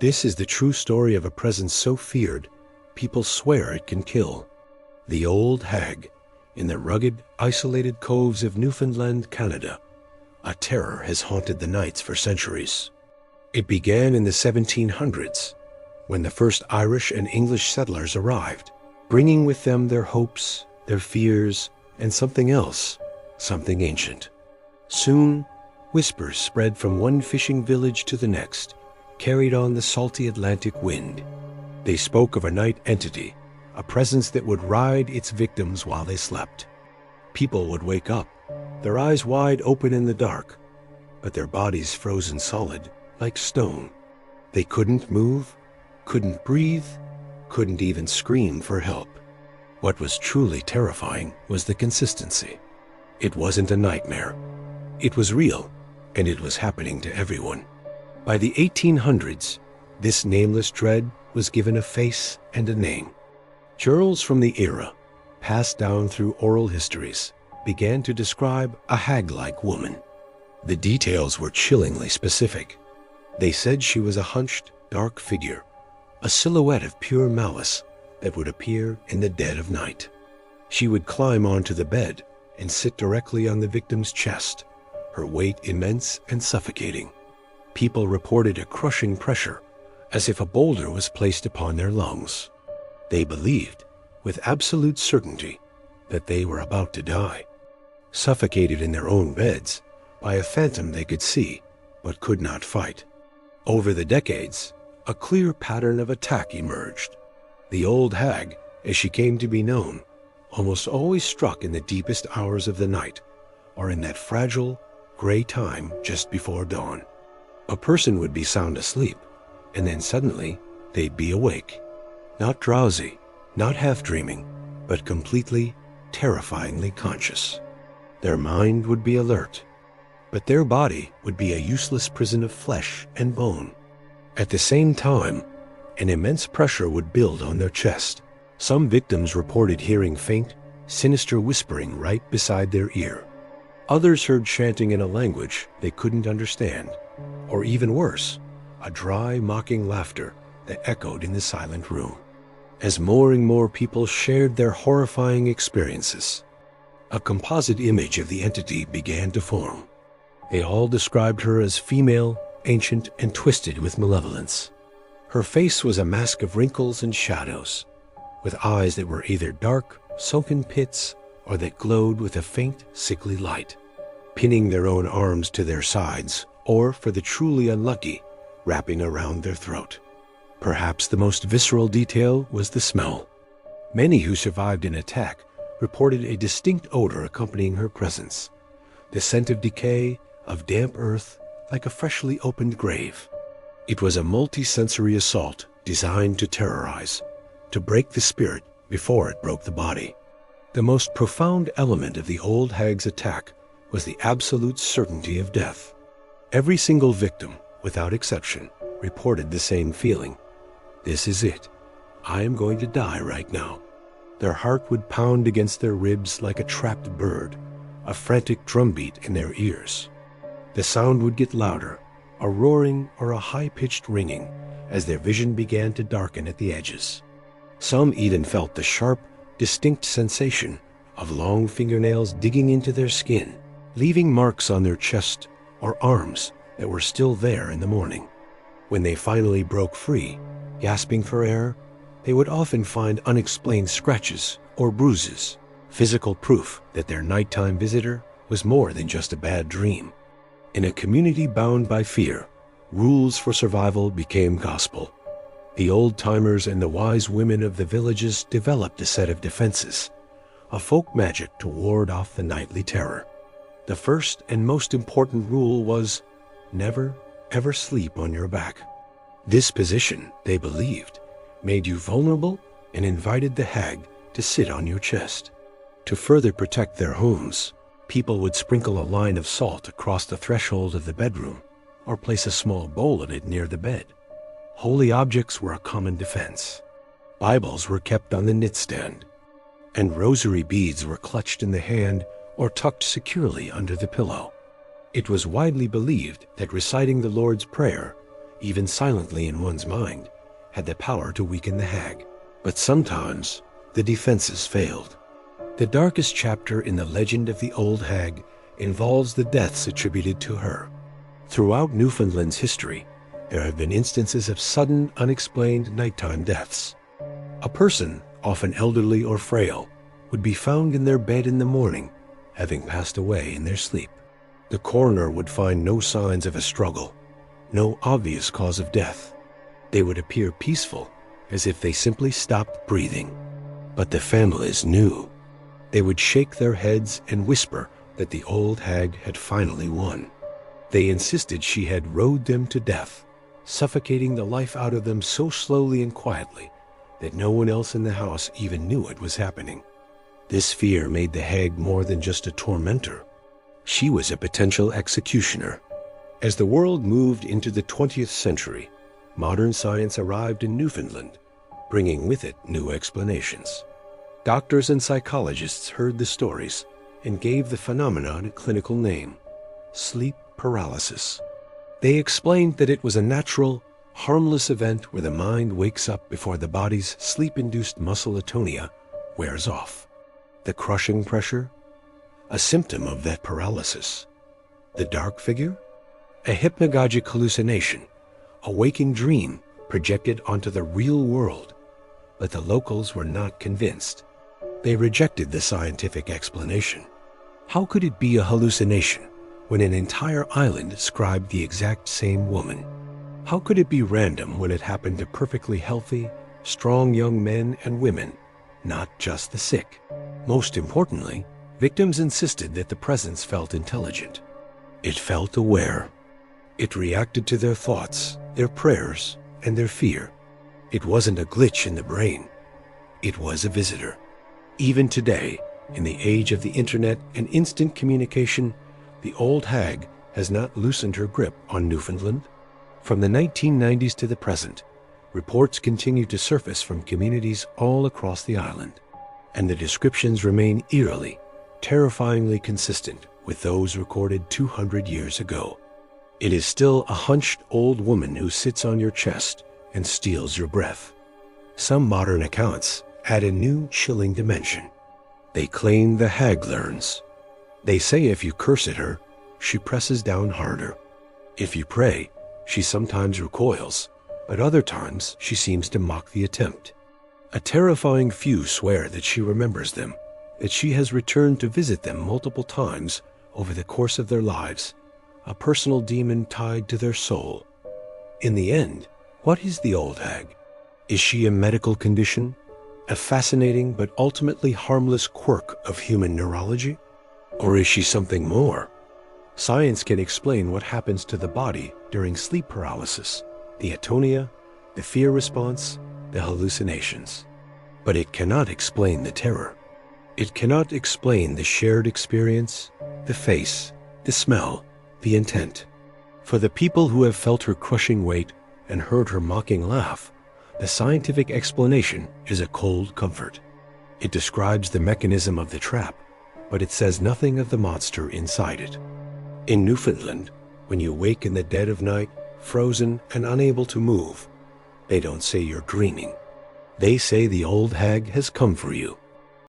This is the true story of a presence so feared, people swear it can kill. The Old Hag, in the rugged, isolated coves of Newfoundland, Canada. A terror has haunted the nights for centuries. It began in the 1700s, when the first Irish and English settlers arrived, bringing with them their hopes, their fears, and something else, something ancient. Soon, whispers spread from one fishing village to the next, carried on the salty Atlantic wind. They spoke of a night entity, a presence that would ride its victims while they slept. People would wake up, their eyes wide open in the dark, but their bodies frozen solid, like stone. They couldn't move, couldn't breathe, couldn't even scream for help. What was truly terrifying was the consistency. It wasn't a nightmare. It was real, and it was happening to everyone. By the 1800s, this nameless dread was given a face and a name. Journals from the era, passed down through oral histories, began to describe a hag-like woman. The details were chillingly specific. They said she was a hunched, dark figure, a silhouette of pure malice that would appear in the dead of night. She would climb onto the bed and sit directly on the victim's chest, her weight immense and suffocating. People reported a crushing pressure, as if a boulder was placed upon their lungs. They believed, with absolute certainty, that they were about to die, suffocated in their own beds by a phantom they could see but could not fight. Over the decades, a clear pattern of attack emerged. The Old Hag, as she came to be known, almost always struck in the deepest hours of the night, or in that fragile, gray time just before dawn. A person would be sound asleep, and then suddenly they'd be awake. Not drowsy, not half-dreaming, but completely, terrifyingly conscious. Their mind would be alert, but their body would be a useless prison of flesh and bone. At the same time, an immense pressure would build on their chest. Some victims reported hearing faint, sinister whispering right beside their ear. Others heard chanting in a language they couldn't understand, or even worse, a dry, mocking laughter that echoed in the silent room. As more and more people shared their horrifying experiences, a composite image of the entity began to form. They all described her as female, ancient, and twisted with malevolence. Her face was a mask of wrinkles and shadows, with eyes that were either dark, sunken pits, or that glowed with a faint, sickly light, pinning their own arms to their sides, or, for the truly unlucky, wrapping around their throat. Perhaps the most visceral detail was the smell. Many who survived an attack reported a distinct odor accompanying her presence, the scent of decay, of damp earth, like a freshly opened grave. It was a multi-sensory assault designed to terrorize, to break the spirit before it broke the body. The most profound element of the Old Hag's attack was the absolute certainty of death. Every single victim, without exception, reported the same feeling. This is it. I am going to die right now. Their heart would pound against their ribs like a trapped bird, a frantic drumbeat in their ears. The sound would get louder, a roaring or a high-pitched ringing, as their vision began to darken at the edges. Some even felt the sharp, distinct sensation of long fingernails digging into their skin, leaving marks on their chest or arms that were still there in the morning. When they finally broke free, gasping for air, they would often find unexplained scratches or bruises, physical proof that their nighttime visitor was more than just a bad dream. In a community bound by fear, rules for survival became gospel. The old-timers and the wise women of the villages developed a set of defenses, a folk magic to ward off the nightly terror. The first and most important rule was, never, ever sleep on your back. This position, they believed, made you vulnerable and invited the hag to sit on your chest. To further protect their homes, people would sprinkle a line of salt across the threshold of the bedroom or place a small bowl in it near the bed. Holy objects were a common defense. Bibles were kept on the nightstand, and rosary beads were clutched in the hand or tucked securely under the pillow. It was widely believed that reciting the Lord's Prayer even silently in one's mind, had the power to weaken the hag. But sometimes the defenses failed. The darkest chapter in the legend of the Old Hag involves the deaths attributed to her. Throughout Newfoundland's history, there have been instances of sudden, unexplained nighttime deaths. A person, often elderly or frail, would be found in their bed in the morning, having passed away in their sleep. The coroner would find no signs of a struggle, no obvious cause of death. They would appear peaceful, as if they simply stopped breathing. But the families knew. They would shake their heads and whisper that the Old Hag had finally won. They insisted she had rode them to death, suffocating the life out of them so slowly and quietly that no one else in the house even knew it was happening. This fear made the hag more than just a tormentor. She was a potential executioner. As the world moved into the 20th century, modern science arrived in Newfoundland, bringing with it new explanations. Doctors and psychologists heard the stories and gave the phenomenon a clinical name: sleep paralysis. They explained that it was a natural, harmless event where the mind wakes up before the body's sleep-induced muscle atonia wears off. The crushing pressure? A symptom of that paralysis. The dark figure? A hypnagogic hallucination, a waking dream projected onto the real world. But the locals were not convinced. They rejected the scientific explanation. How could it be a hallucination when an entire island described the exact same woman? How could it be random when it happened to perfectly healthy, strong young men and women, not just the sick? Most importantly, victims insisted that the presence felt intelligent. It felt aware. It reacted to their thoughts, their prayers, and their fear. It wasn't a glitch in the brain. It was a visitor. Even today, in the age of the internet and instant communication, the Old Hag has not loosened her grip on Newfoundland. From the 1990s to the present, reports continue to surface from communities all across the island, and the descriptions remain eerily, terrifyingly consistent with those recorded 200 years ago. It is still a hunched old woman who sits on your chest and steals your breath. Some modern accounts add a new chilling dimension. They claim the hag learns. They say if you curse at her, she presses down harder. If you pray, she sometimes recoils, but other times she seems to mock the attempt. A terrifying few swear that she remembers them, that she has returned to visit them multiple times over the course of their lives, a personal demon tied to their soul. In the end, what is the Old Hag? Is she a medical condition? A fascinating but ultimately harmless quirk of human neurology? Or is she something more? Science can explain what happens to the body during sleep paralysis, the atonia, the fear response, the hallucinations. But it cannot explain the terror. It cannot explain the shared experience, the face, the smell, the intent. For the people who have felt her crushing weight and heard her mocking laugh, the scientific explanation is a cold comfort. It describes the mechanism of the trap, but it says nothing of the monster inside it. In Newfoundland, when you wake in the dead of night, frozen and unable to move, they don't say you're dreaming. They say the Old Hag has come for you.